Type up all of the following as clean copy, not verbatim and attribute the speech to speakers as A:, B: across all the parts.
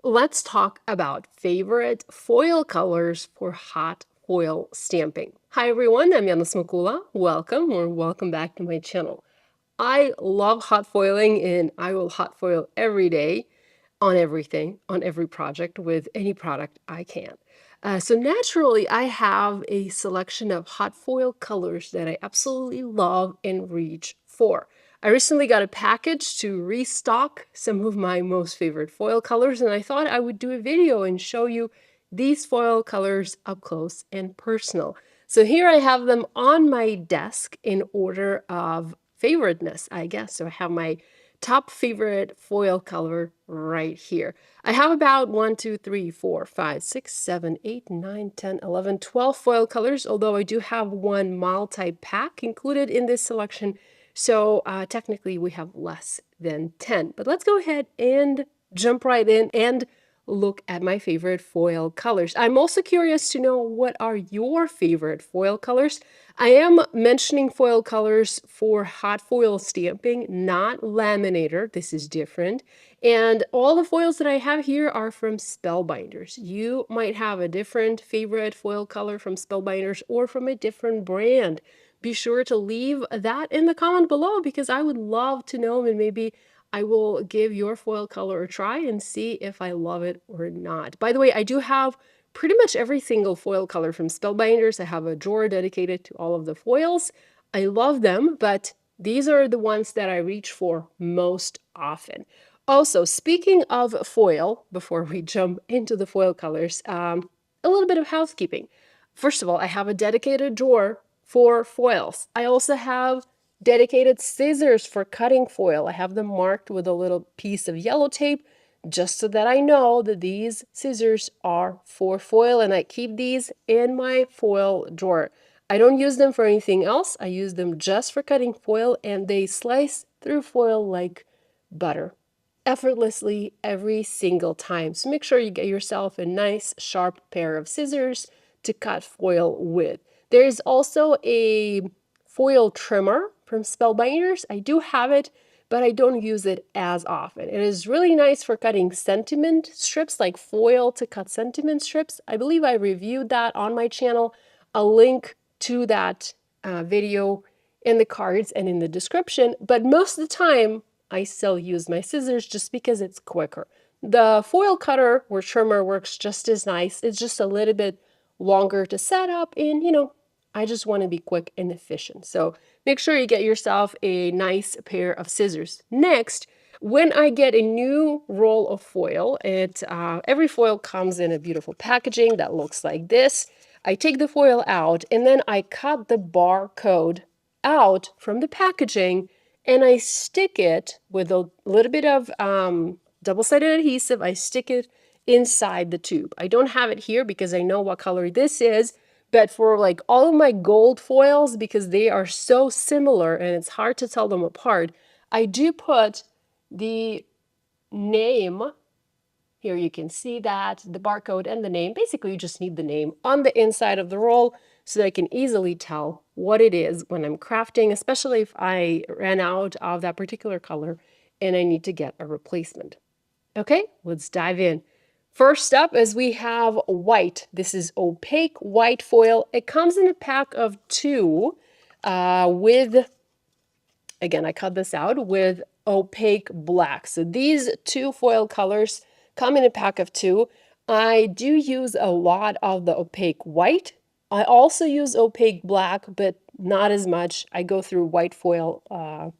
A: Let's talk about favorite foil colors for hot foil stamping. Hi everyone, I'm Yana Smakula. Welcome or welcome back to my channel. I love hot foiling and I will hot foil every day on everything, on every project with any product I can. So naturally, I have a selection of hot foil colors that I absolutely love and reach for. I recently got a package to restock some of my most favorite foil colors, and I thought I would do a video and show you these foil colors up close and personal. So here I have them on my desk in order of favoriteness, I guess. So I have my top favorite foil color right here. I have about 1, 2, 3, 4, 5, 6, 7, 8, 9, 10, 11, 12 foil colors, although I do have one multi-pack included in this selection. So technically we have less than 10. But let's go ahead and jump right in and look at my favorite foil colors. I'm also curious to know what are your favorite foil colors. I am mentioning foil colors for hot foil stamping, not laminator. This is different. And all the foils that I have here are from Spellbinders. You might have a different favorite foil color from Spellbinders or from a different brand. Be sure to leave that in the comment below because I would love to know, and maybe I will give your foil color a try and see if I love it or not. By the way, I do have pretty much every single foil color from Spellbinders. I have a drawer dedicated to all of the foils. I love them, but these are the ones that I reach for most often. Also, speaking of foil, before we jump into the foil colors, a little bit of housekeeping. First of all, I have a dedicated drawer for foils. I also have dedicated scissors for cutting foil. I have them marked with a little piece of yellow tape just so that I know that these scissors are for foil, and I keep these in my foil drawer. I don't use them for anything else. I use them just for cutting foil, and they slice through foil like butter effortlessly every single time. So make sure you get yourself a nice sharp pair of scissors to cut foil with. There's also a foil trimmer from Spellbinders. I do have it, but I don't use it as often. It is really nice for cutting sentiment strips, like foil to cut sentiment strips. I believe I reviewed that on my channel. I'll link to that video in the cards and in the description, but most of the time I still use my scissors just because it's quicker. The foil cutter or trimmer works just as nice. It's just a little bit longer to set up, and I just want to be quick and efficient. So make sure you get yourself a nice pair of scissors. Next, when I get a new roll of foil, every foil comes in a beautiful packaging that looks like this. I take the foil out and then I cut the barcode out from the packaging and I stick it with a little bit of double-sided adhesive. I stick it inside the tube. I don't have it here because I know what color this is, but for like all of my gold foils, because they are so similar and it's hard to tell them apart, I do put the name. Here you can see that, the barcode and the name. Basically, you just need the name on the inside of the roll so that I can easily tell what it is when I'm crafting, especially if I ran out of that particular color and I need to get a replacement. Okay, let's dive in. First up is we have white. This is opaque white foil. It comes in a pack of 2 with, again, I cut this out with opaque black. So these 2 foil colors come in a pack of 2. I do use a lot of the opaque white. I also use opaque black, but not as much. I go through white foil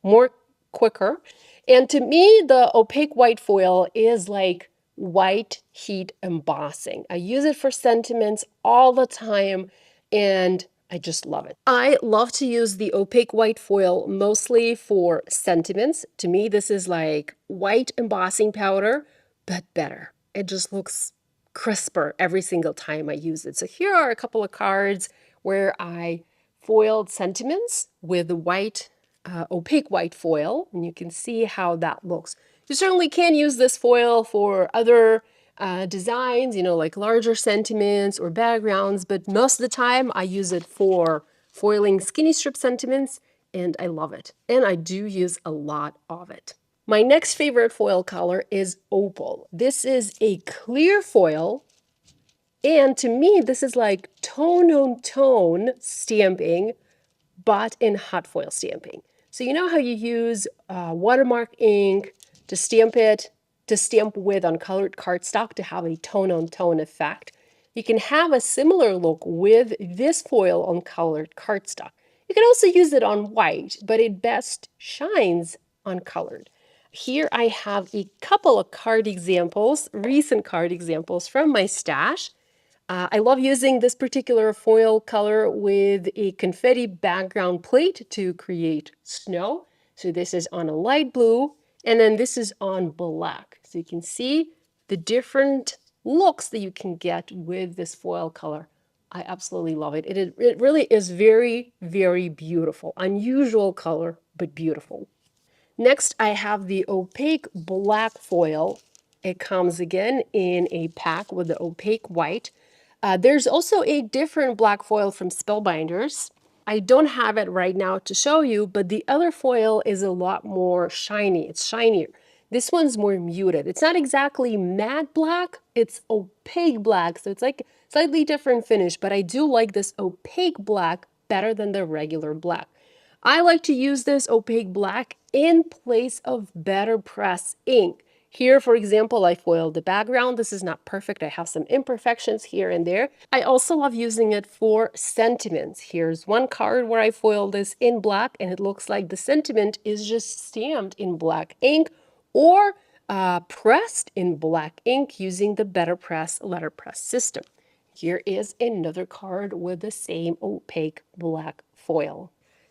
A: more quicker. And to me, the opaque white foil is like white heat embossing. I use it for sentiments all the time, and I just love it. I love to use the opaque white foil mostly for sentiments. To me, this is like white embossing powder, but better. It just looks crisper every single time I use it. So here are a couple of cards where I foiled sentiments with the white, opaque white foil, and you can see how that looks. You certainly can use this foil for other designs, like larger sentiments or backgrounds, but most of the time I use it for foiling skinny strip sentiments, and I love it. And I do use a lot of it. My next favorite foil color is Opal. This is a clear foil, and to me, this is like tone on tone stamping, but in hot foil stamping. So you know how you use watermark ink to stamp it, to stamp with uncolored cardstock to have a tone on tone effect? You can have a similar look with this foil on colored cardstock. You can also use it on white, but it best shines on colored. Here I have a couple of card examples, recent card examples from my stash. I love using this particular foil color with a confetti background plate to create snow. So this is on a light blue, and then this is on black. So you can see the different looks that you can get with this foil color. I absolutely love it. It really is very, very beautiful. Unusual color, but beautiful. Next, I have the Opaque Black Foil. It comes again in a pack with the Opaque White. There's also a different black foil from Spellbinders. I don't have it right now to show you, but the other foil is a lot more shiny. It's shinier. This one's more muted. It's not exactly matte black, it's opaque black. So it's like slightly different finish, but I do like this opaque black better than the regular black. I like to use this opaque black in place of better press ink. Here, for example, I foiled the background. This is not perfect. I have some imperfections here and there. I also love using it for sentiments. Here's one card where I foiled this in black, and it looks like the sentiment is just stamped in black ink or pressed in black ink using the Better Press letterpress system. Here is another card with the same opaque black foil.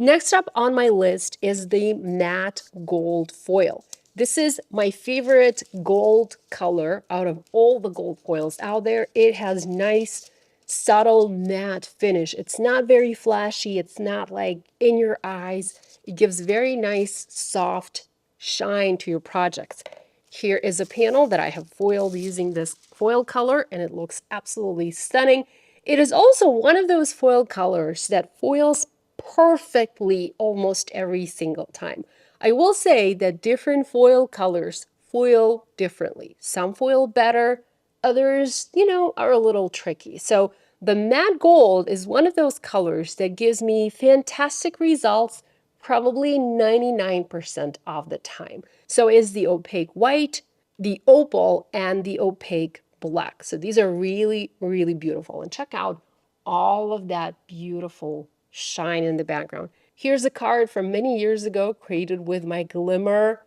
A: Next up on my list is the matte gold foil. This is my favorite gold color out of all the gold foils out there. It has nice, subtle matte finish. It's not very flashy. It's not like in your eyes. It gives very nice, soft shine to your projects. Here is a panel that I have foiled using this foil color, and it looks absolutely stunning. It is also one of those foil colors that foils perfectly almost every single time. I will say that different foil colors foil differently. Some foil better, others, are a little tricky. So the matte gold is one of those colors that gives me fantastic results probably 99% of the time. So is the opaque white, the opal, and the opaque black. So these are really, really beautiful. And check out all of that beautiful shine in the background. Here's a card from many years ago created with my Glimmer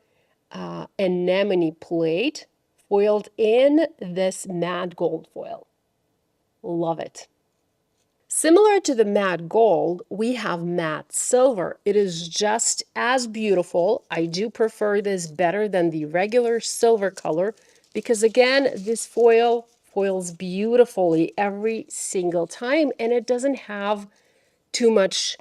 A: anemone plate, foiled in this matte gold foil. Love it. Similar to the matte gold, we have matte silver. It is just as beautiful. I do prefer this better than the regular silver color because, again, this foil foils beautifully every single time, and it doesn't have too much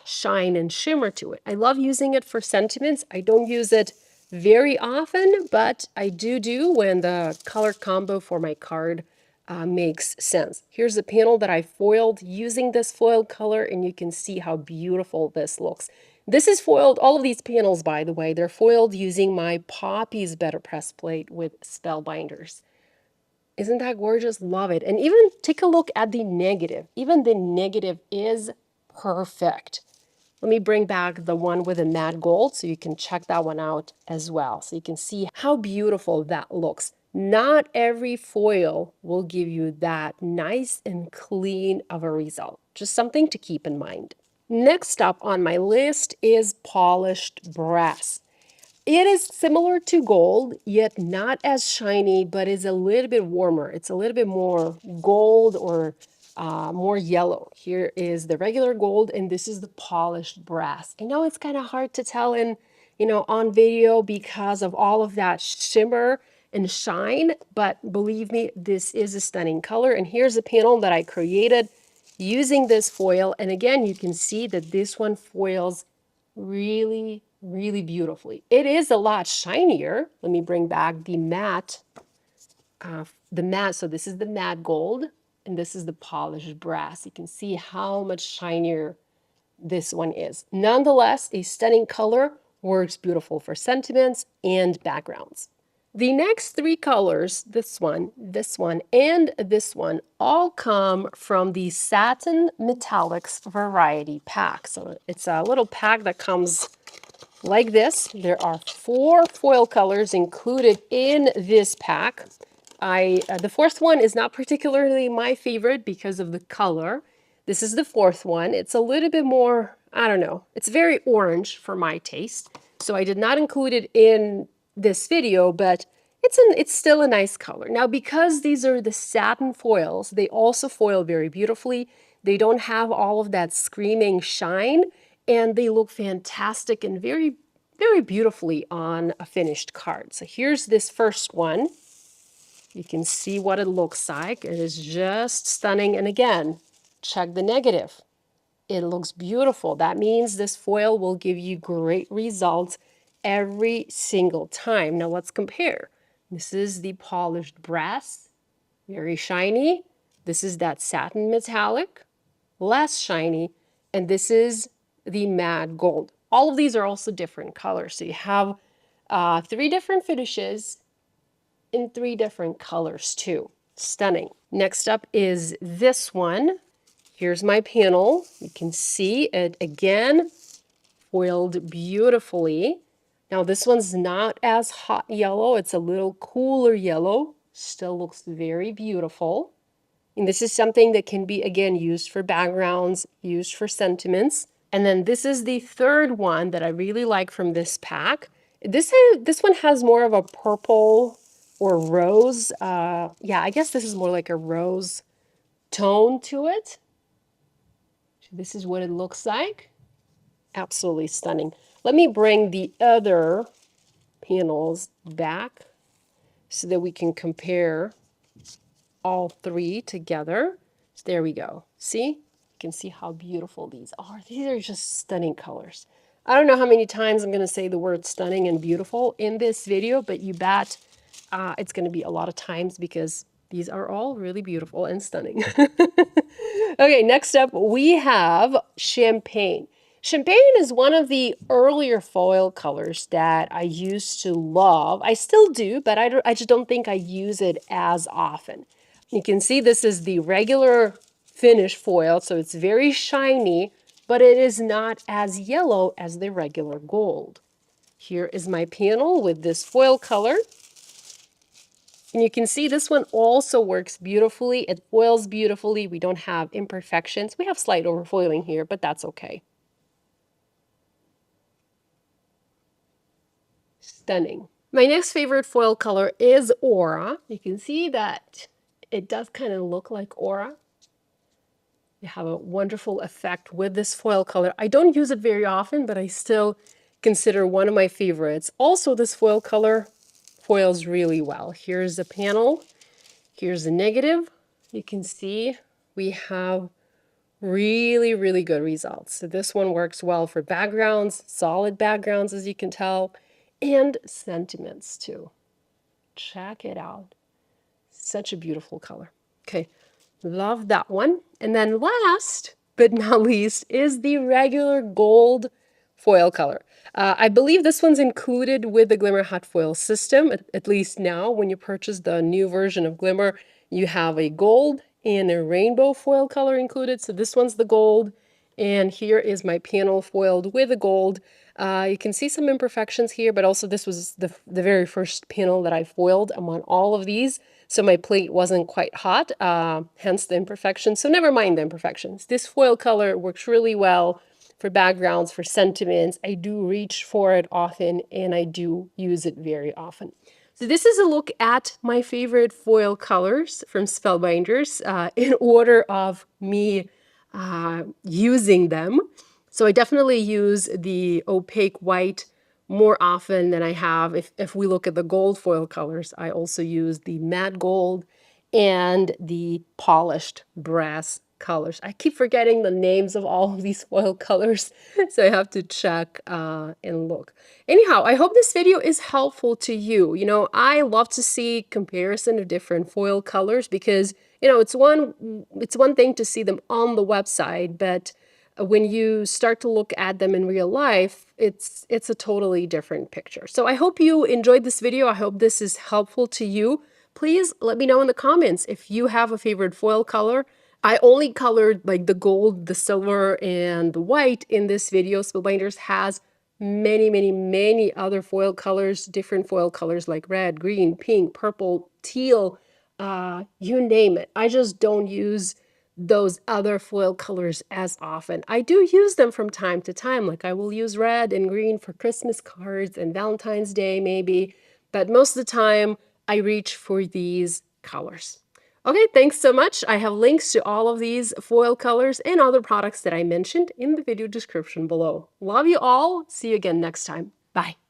A: shine and shimmer to it. I love using it for sentiments. I don't use it very often, but I do when the color combo for my card makes sense. Here's a panel that I foiled using this foil color, and you can see how beautiful this looks. This is foiled, all of these panels, by the way, they're foiled using my Poppy's Better Press plate with Spellbinders. Isn't that gorgeous? Love it. And even take a look at the negative. Even the negative is perfect. Let me bring back the one with the matte gold so you can check that one out as well. So you can see how beautiful that looks. Not every foil will give you that nice and clean of a result. Just something to keep in mind. Next up on my list is polished brass. It is similar to gold, yet not as shiny, but is a little bit warmer. It's a little bit more gold or more yellow. Here is the regular gold, and this is the polished brass. I know it's kind of hard to tell on video because of all of that shimmer and shine, but believe me, this is a stunning color. And here's a panel that I created using this foil. And again, you can see that this one foils really, really beautifully. It is a lot shinier. Let me bring back the matte. So this is the matte gold, and this is the polished brass. You can see how much shinier this one is. Nonetheless, a stunning color Works beautiful for sentiments and backgrounds. The next three colors, this one, and this one, all come from the Satin Metallics Variety Pack. So it's a little pack that comes like this. There are 4 foil colors included in this pack. The fourth one is not particularly my favorite because of the color. This is the fourth one. It's a little bit more, I don't know, it's very orange for my taste. So I did not include it in this video, but it's still a nice color. Now, because these are the satin foils, they also foil very beautifully. They don't have all of that screaming shine, and they look fantastic and very, very beautifully on a finished card. So here's this first one. You can see what it looks like. It is just stunning. And again, check the negative. It looks beautiful. That means this foil will give you great results every single time. Now let's compare. This is the polished brass, very shiny. This is that satin metallic, less shiny. And this is the matte gold. All of these are also different colors. So you have 3 different finishes in 3 different colors too. Stunning. Next up is this one. Here's my panel. You can see it again, foiled beautifully. Now this one's not as hot yellow. It's a little cooler yellow. Still looks very beautiful. And this is something that can be, again, used for backgrounds, used for sentiments. And then this is the third one that I really like from this pack. This one has more of a purple or rose. Yeah, I guess this is more like a rose tone to it. This is what it looks like. Absolutely stunning. Let me bring the other panels back so that we can compare all 3 together. So there we go. See? You can see how beautiful these are. These are just stunning colors. I don't know how many times I'm going to say the word stunning and beautiful in this video, but you bet it's going to be a lot of times because these are all really beautiful and stunning. Okay, next up we have champagne. Champagne is one of the earlier foil colors that I used to love. I still do, but I just don't think I use it as often. You can see this is the regular finish foil, so it's very shiny, but it is not as yellow as the regular gold. Here is my panel with this foil color. And you can see this one also works beautifully. It foils beautifully. We don't have imperfections. We have slight overfoiling here, but that's okay. Stunning. My next favorite foil color is Aura. You can see that it does kind of look like Aura. You have a wonderful effect with this foil color. I don't use it very often, but I still consider one of my favorites. Also, this foil color foils really well. Here's the panel. Here's the negative. You can see we have really, really good results. So this one works well for backgrounds, solid backgrounds, as you can tell, and sentiments too. Check it out. Such a beautiful color. Okay, love that one. And then last but not least is the regular gold foil color. I believe this one's included with the Glimmer Hot Foil System, at least now. When you purchase the new version of Glimmer, you have a gold and a rainbow foil color included. So this one's the gold, and here is my panel foiled with the gold. You can see some imperfections here, but also this was the very first panel that I foiled. I'm on all of these, so my plate wasn't quite hot, hence the imperfections. So never mind the imperfections. This foil color works really well for backgrounds, for sentiments. I do reach for it often, and I do use it very often. So this is a look at my favorite foil colors from Spellbinders in order of me using them. So I definitely use the opaque white more often than I have. If we look at the gold foil colors, I also use the matte gold and the polished brass colors. I keep forgetting the names of all of these foil colors, so I have to check and look. Anyhow, I hope this video is helpful to you. You know, I love to see comparison of different foil colors because, you know, it's one thing to see them on the website, but when you start to look at them in real life, it's a totally different picture. So I hope you enjoyed this video. I hope this is helpful to you. Please let me know in the comments if you have a favorite foil color. I only colored like the gold, the silver, and the white in this video. Spellbinders has many other foil colors, different foil colors like red, green, pink, purple, teal, you name it. I just don't use those other foil colors as often. I do use them from time to time, like I will use red and green for Christmas cards and Valentine's Day maybe, but most of the time I reach for these colors. Okay, thanks so much. I have links to all of these foil colors and other products that I mentioned in the video description below. Love you all. See you again next time. Bye.